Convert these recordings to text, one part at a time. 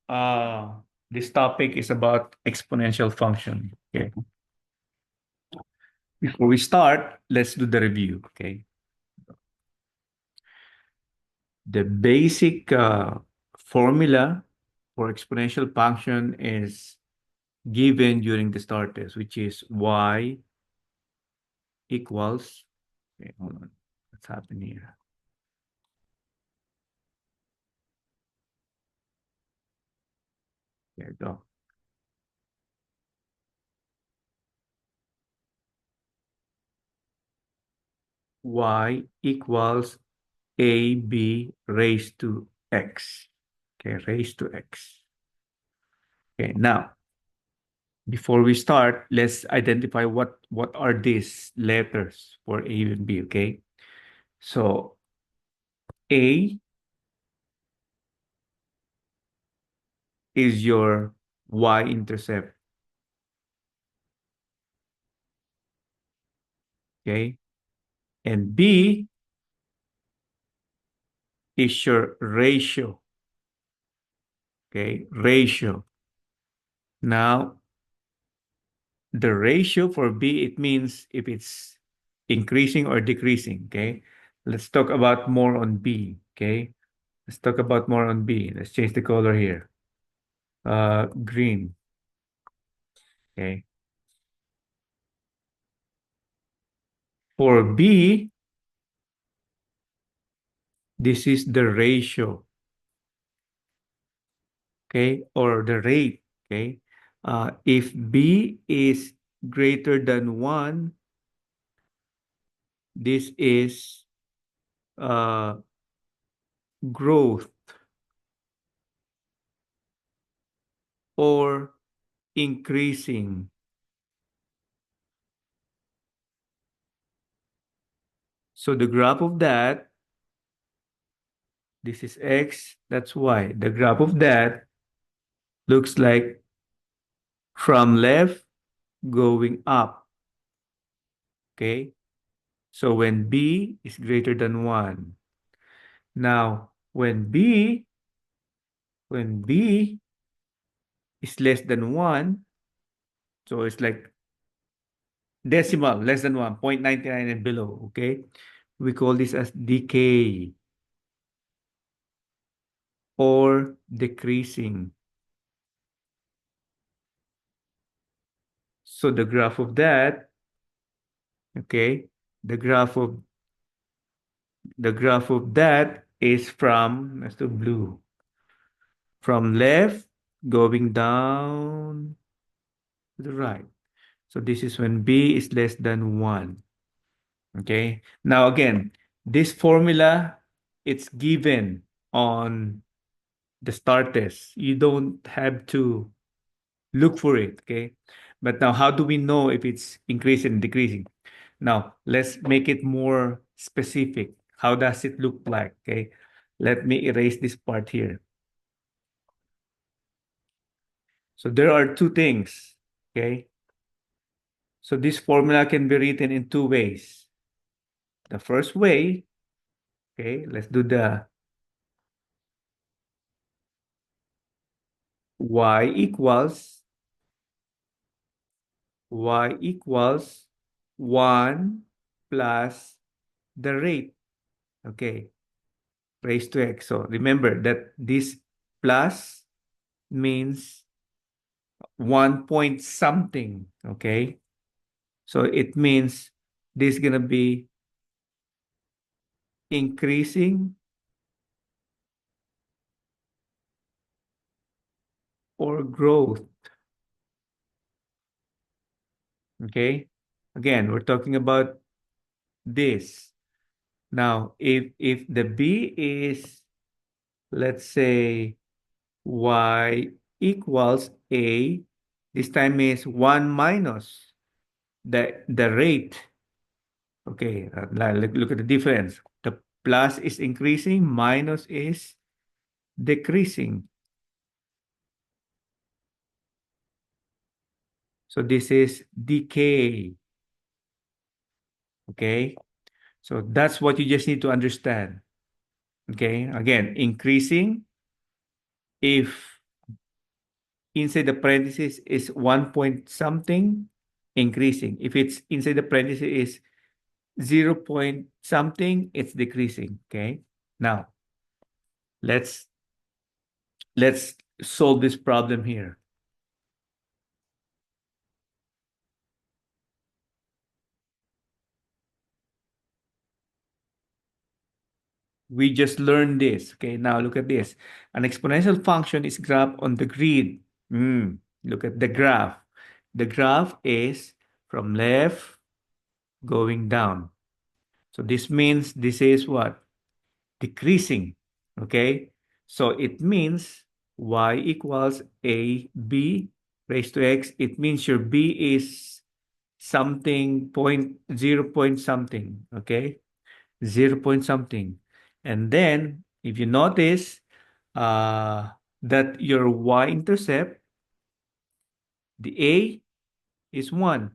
this topic is about exponential function. Okay. Before we start, let's do the review. Okay. The basic formula for exponential function is given during the start test, which is y equals. Okay, hold on. What's happening here? There you go. Y equals AB raised to x. Okay, raised to x. Okay, now before we start, let's identify what are these letters for A and B, okay? So A is your y-intercept, okay? And B is your ratio, okay? Ratio. Now, the ratio for B, it means if it's increasing or decreasing, okay? Let's talk about more on B, okay? Let's talk about more on B. Let's change the color here. Green, okay? For B, this is the ratio, okay, or the rate, okay. If B is greater than 1, this is uh, growth or increasing. So the graph of that, this is X, that's Y. The graph of that looks like from left going up, okay. So when B is greater than 1. Now, when B is less than 1, so it's like decimal, less than 1, 0.99 and below, okay? We call this as decay or decreasing. So the graph of that, okay, the graph of that is from, let's do blue, from left going down to the right. So this is when B is less than 1. Okay. Now again, this formula, it's given on the start test. You don't have to look for it. Okay. But now, how do we know if it's increasing and decreasing? Now, let's make it more specific. How does it look like? Okay. Let me erase this part here. So there are two things. Okay. So this formula can be written in two ways. The first way, okay, let's do the y equals 1 plus the rate. Okay, raised to x. So remember that this plus means 1 point something. Okay, so it means this is going to be increasing or growth. Okay, again, we're talking about this. Now, if the b is, let's say, y equals a, this time is 1 minus the rate. Okay, look at the difference. The plus is increasing, minus is decreasing. So this is decay. Okay, so that's what you just need to understand. Okay, again, increasing if inside the parenthesis is 1 point something, increasing. If it's inside the parenthesis is 0 point something, it's decreasing. Okay. Now let's let's solve this problem here. We just learned this. Okay, now look at this. An exponential function is graphed on the grid. Look at the graph. The graph is from left going down. So this means this is what? Decreasing. Okay, so it means y equals a b raised to x. It means your b is something point 0 point something. Okay, 0 point something. And then if you notice that your y-intercept, the a is 1.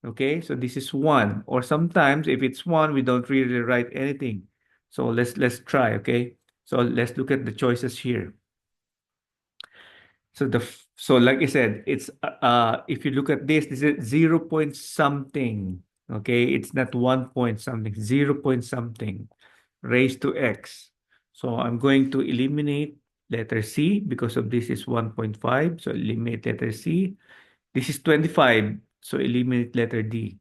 Okay, so this is 1. Or sometimes if it's 1, we don't really write anything. So let's try, okay? So let's look at the choices here. So like I said, it's if you look at this is 0 point something. Okay, it's not 1 point something, 0 point something raised to x. So I'm going to eliminate letter C because of this is 1.5. So eliminate letter C. This is 25. So eliminate letter D.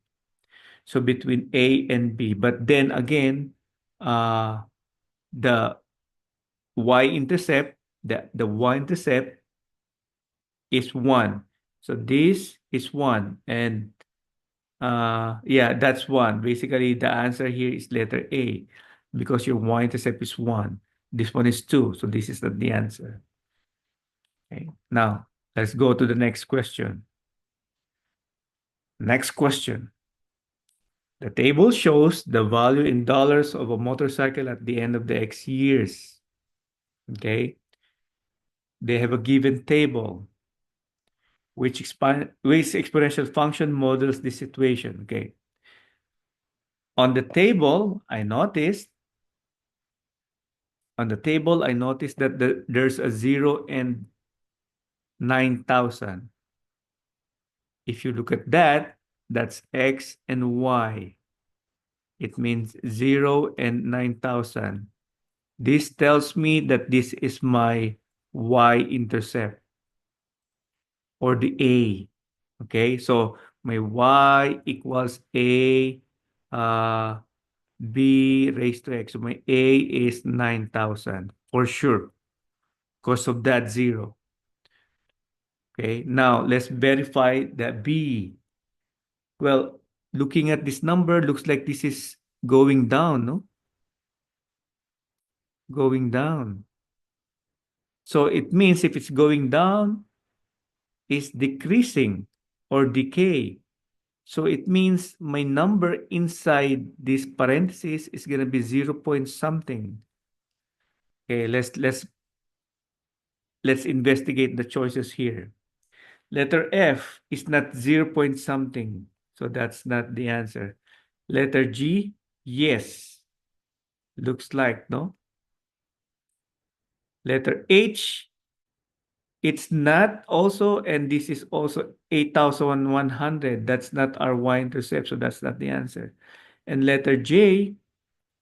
So between A and B. But then again, the y-intercept, the y-intercept is 1. So this is 1. And yeah, that's 1. Basically, the answer here is letter A because your y-intercept is 1. This one is 2. So this is not the answer. Okay. Now, let's go to the next question. Next question. The table shows the value in dollars of a motorcycle at the end of the X years. Okay. They have a given table. Which exponential function models this situation? Okay. On the table, I noticed that there's a 0 and 9,000. If you look at that, that's x and y. It means 0 and 9,000. This tells me that this is my y-intercept or the A. Okay, so my y equals A b raised to x. So my A is 9,000 for sure because of that 0. Okay, now let's verify that B. Well, looking at this number, looks like this is going down, no? Going down. So it means if it's going down, it's decreasing or decay. So it means my number inside this parenthesis is going to be 0 point something. Okay, let's investigate the choices here. Letter F is not 0 point something. So that's not the answer. Letter G, yes. Looks like, no? Letter H, it's not also, and this is also 8,100. That's not our y-intercept, so that's not the answer. And letter J,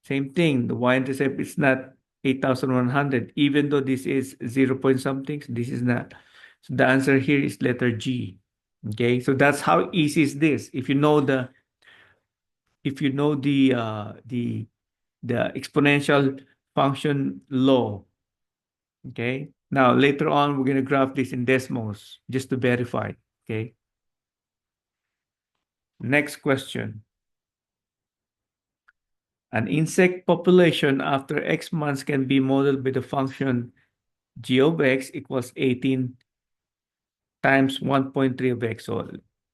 same thing. The y-intercept is not 8,100, even though this is 0 point something. This is not. So the answer here is letter G. Okay, so that's how easy is this. If you know the exponential function law. Okay. Now later on we're gonna graph this in Desmos just to verify. Okay. Next question. An insect population after X months can be modeled by the function g of x equals 18 times 1.3 of x. So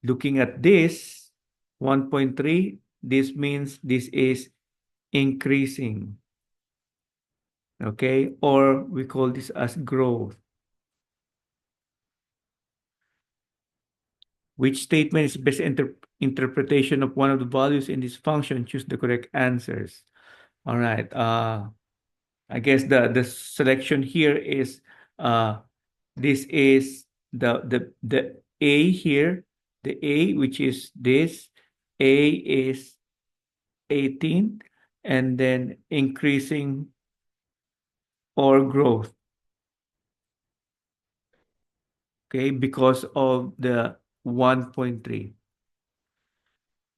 looking at this 1.3, this means this is increasing. Okay, or we call this as growth. Which statement is the best interpretation of one of the values in this function? Choose the correct answers. All right. I guess the selection here is this is the A here, the A, which is this, A is 18, and then increasing or growth, okay, because of the 1.3.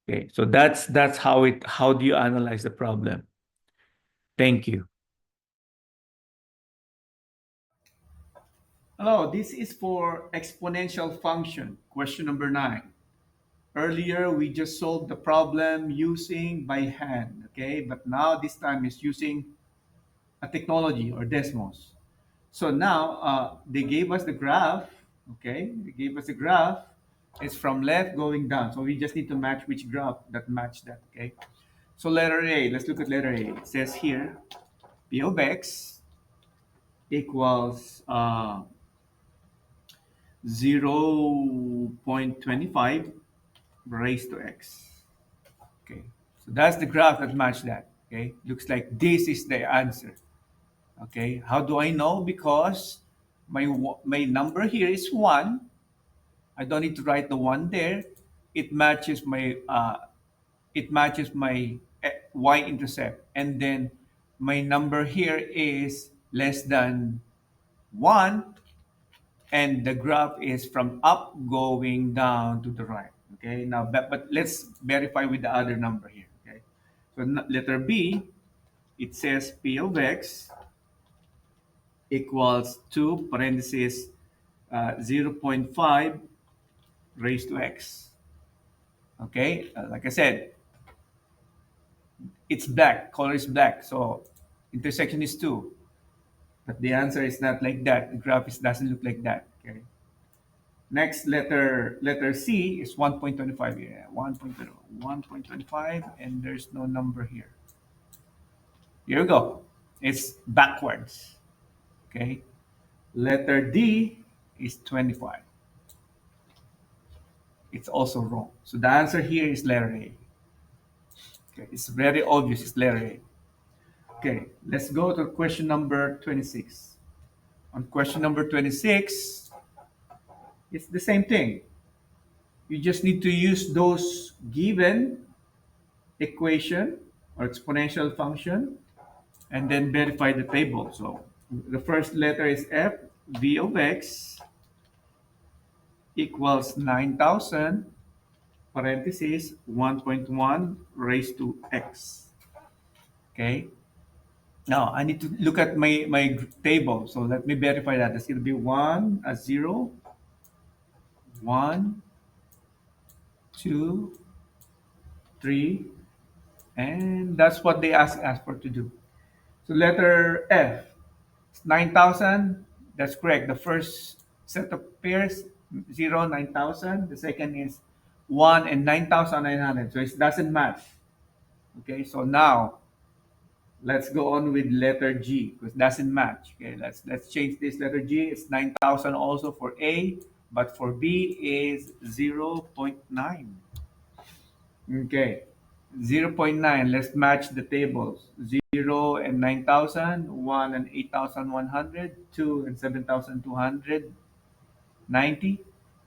Okay, so that's how do you analyze the problem? Thank you. Hello, this is for exponential function, question number 9. Earlier, we just solved the problem using by hand, okay? But now this time is using a technology or Desmos. So now they gave us the graph, okay? They gave us the graph. It's from left going down. So we just need to match which graph that match that, okay? So letter A, let's look at letter A. It says here, P of x equals 0.25 raised to x. Okay, so that's the graph that match that. Okay, looks like this is the answer. Okay, how do I know? Because my number here is 1. I don't need to write the 1 there. It matches my y-intercept, and then my number here is less than 1, and the graph is from up going down to the right. Okay, now but let's verify with the other number here. Okay, so letter B, it says P of x equals 2 parentheses 0.5 raised to x. Okay, like I said, it's black, color is black, so intersection is 2, but the answer is not like that. The graph doesn't look like that. Okay, next letter C is 1.25. Yeah, 1.25, and there's no number here. Here we go. It's backwards. Okay. Letter D is 25. It's also wrong. So the answer here is letter A. Okay. It's very obvious. It's letter A. Okay. Let's go to question number 26. On question number 26, it's the same thing. You just need to use those given equation or exponential function and then verify the table. So the first letter is F, V of x equals 9,000 parentheses 1.1 raised to x. Okay. Now I need to look at my table. So let me verify that. It's going to be 1, a 0, 1, 2, 3, and that's what they ask for to do. So letter F, 9,000. That's correct. The first set of pairs, 0, 9,000. The second is 1 and 9,900. So it doesn't match. Okay, so now let's go on with letter G because it doesn't match. Okay, let's change this letter G. It's 9,000 also for A, but for B is 0.9. Okay, 0.9. Let's match the tables. 0 and 9,000, 1 and 8,100, 2 and 7,290,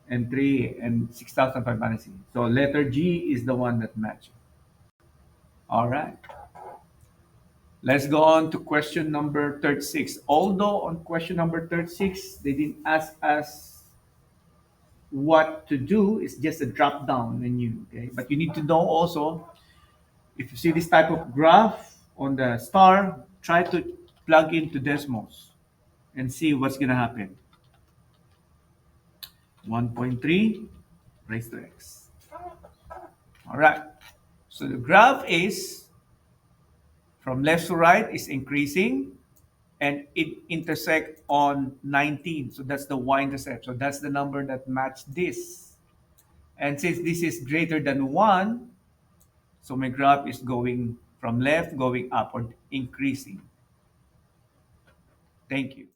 and 3 and 6,500. So letter G is the one that matches. All right. Let's go on to question number 36. Although on question number 36, they didn't ask us what to do, it's just a drop down menu. Okay, but you need to know also if you see this type of graph on the star, try to plug into Desmos and see what's going to happen. 1.3 raised to x. All right. So the graph is from left to right is increasing and it intersect on 19. So that's the y-intercept. So that's the number that matched this. And since this is greater than 1, so my graph is going from left going up or increasing. Thank you.